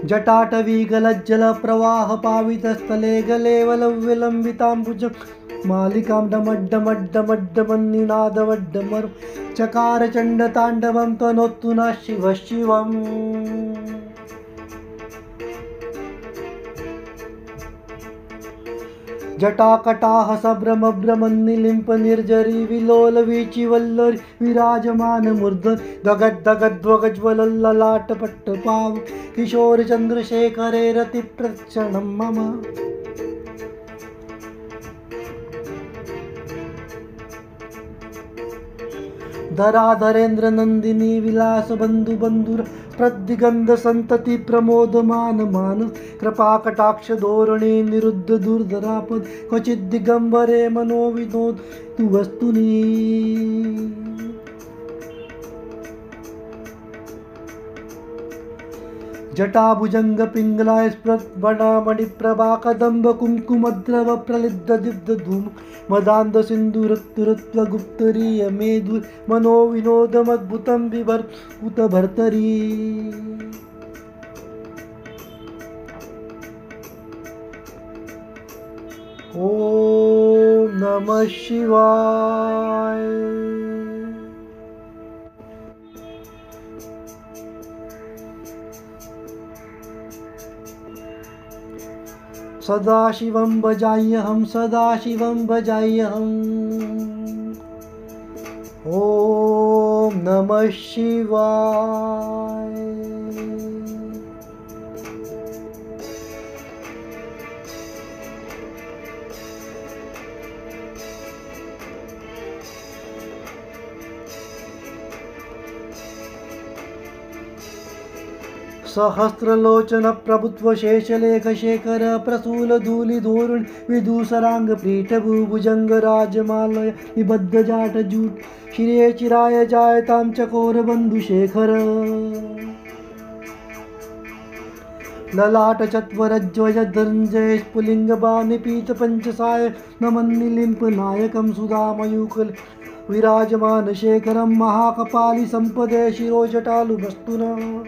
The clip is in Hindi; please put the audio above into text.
जटाटवीगलज्जल प्रवाह पावितस्थले गले वलव्यलम्बिताम्बुज मालिकां डमड्डमड्डमड्डमन्निनादवड्डमरु चकार चण्डताण्डवं तनोतु नः शिवः शिवम्। जटाकटाह सभ्रमभ्रमन्निलिम्प निर्जरी विलोल वीचिवल्लरी विराजमान मूर्धन दगद्दगद्वगज्वलल्ललाटपट्टपाव किशोर चन्द्रशेखरे रतिप्रक्षणं मम। धराधरेन्द्र नंदिनी विलास बंधु बंधुर प्रदिगंध संतति प्रमोदमान मानस कृपा कटाक्ष धोरणी निरुद्ध दुर्धरापद क्वचित दिगंबरे मनोविनोद तु वस्तुनी। जटाभुजंग पिंगला स्पृत बनामणि प्रभा कदंब कुंकुमद्रव प्रलिद्ध दिव्द धूम मदांध सिंधुरुत्तुरुत्व गुप्तरीय मेधुर मनोविनोदमद्भुतं बिभर उत भर्तरी। ओम नमः शिवाय। सदाशिवं भजाम्यहं सदाशिवं भजाम्यहम्। ओम नमः शिवाय। सहस्रलोचन प्रभुत्व शेषलेख शेखर प्रसूल धूलि धोरुण विदूसरांग पीठ भूभुजंग राजमालय निबद्ध जाट जूट शिरे चिराय जायतां चकोर बंधु शेखर। ललाट चत्वरज्वय धनंजय स्फुलिंग बानि पीत पंचसाय नमन्निलिम्प नायकं सुधामयूखल विराजमान शेखरं महाकपालि संपदे शिरोजटालु वस्तुना।